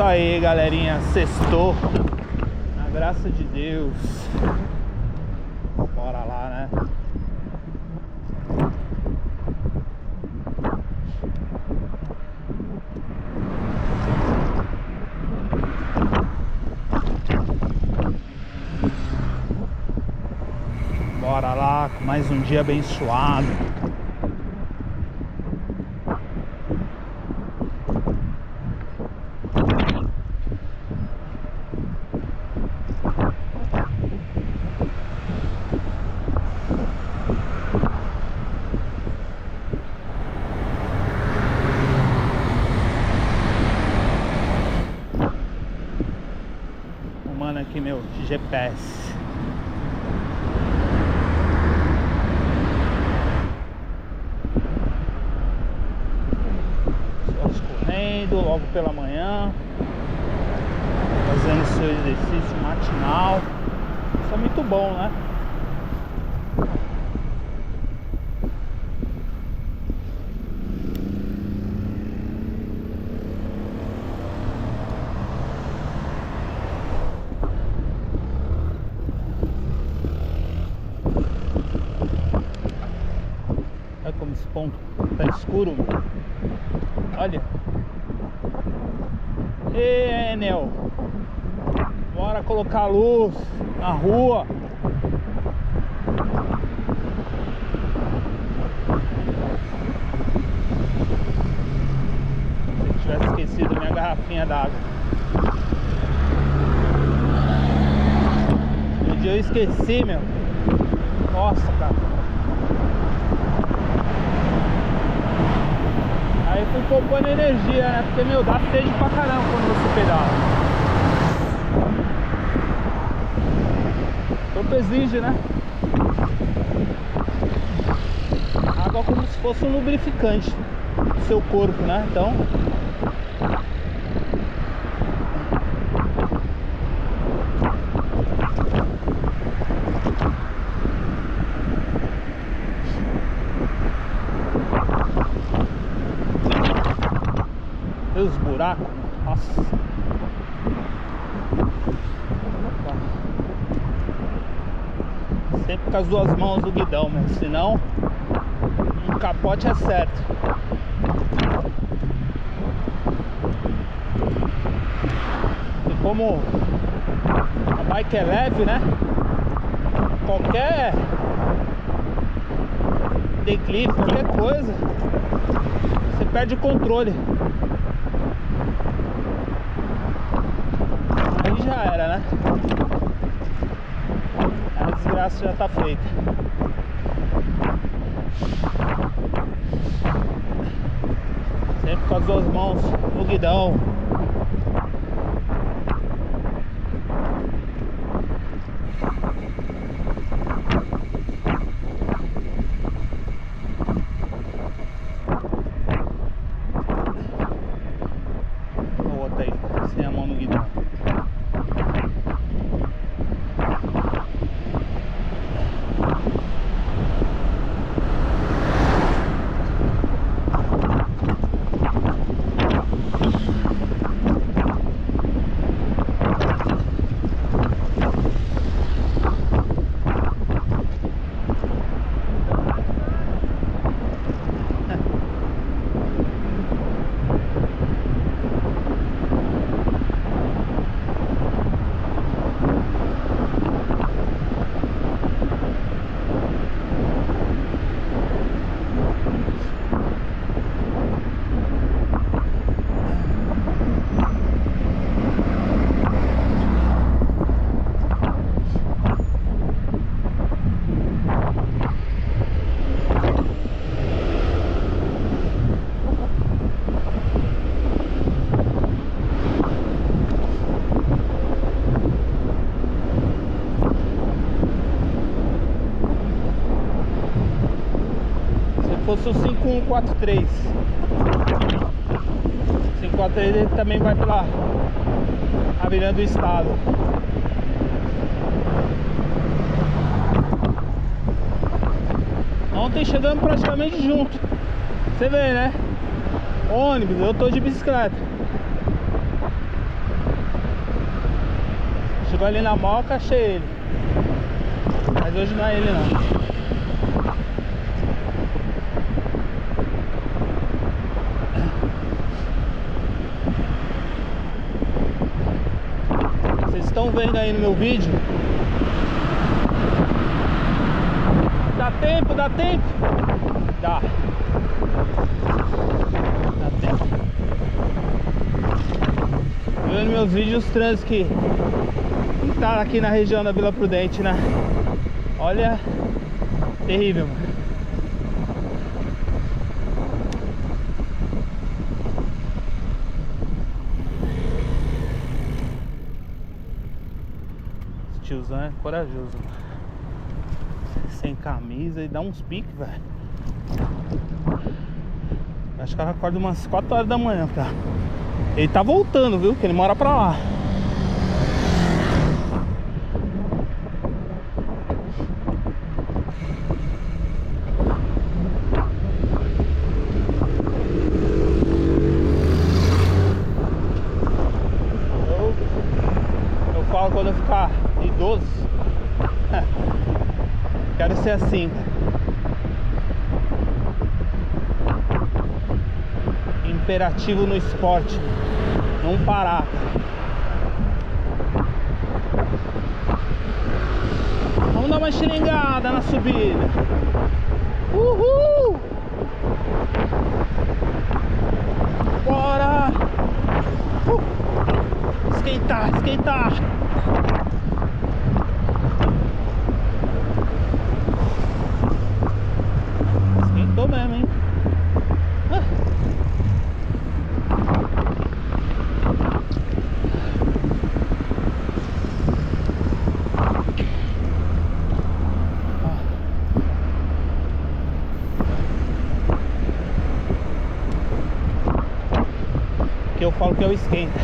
isso aí, galerinha. Sextou. Na graça de Deus. Bora lá, né? Bora lá, com mais um dia abençoado. Mano, aqui meu GPS. Logo pela manhã, fazendo seu exercício matinal. Isso é muito bom, né? Olha como esse ponto tá escuro. Olha. Ê, Enel, bora colocar luz na rua. Se eu tivesse esquecido minha garrafinha d'água. No dia eu esqueci, meu. Nossa, cara. Aí fui poupando energia, né? Porque, meu, dá sede pra caramba quando você pedala. O corpo exige, né? Água é como se fosse um lubrificante do seu corpo, né? Então... os buracos, nossa. Sempre com as duas mãos do guidão, mas senão um capote é certo. E como a bike é leve, né? Qualquer declive, qualquer coisa, você perde o controle. Já era, né? A desgraça já tá feita. Sempre com as duas mãos no guidão. O outro aí, sem a mão no guidão. Fosse o 5143. 543 ele também vai pela Avenida do Estado. Ontem chegamos praticamente junto. Você vê, né? Ônibus, eu tô de bicicleta. Chegou ali na moca, achei ele. Mas hoje não é ele não. Vocês estão vendo aí no meu vídeo? Dá tempo, dá tempo? Dá. Dá tempo. Vendo meus vídeos, os trânsitos que tá aqui na região da Vila Prudente, né? Olha, terrível, mano. Esse tiozão é corajoso, mano. Sem camisa e dá uns piques, velho. Acho que ela acorda umas 4 horas da manhã, tá? Ele tá voltando, viu? Que ele mora pra lá. Eu falo quando eu ficar idoso, quero ser assim, cara. Imperativo no esporte, não parar. Vamos dar uma xeringada na subida. Uhul! Bora! Esquentar, esquentar! Esquentou mesmo, hein? Que eu falo que é o esquenta.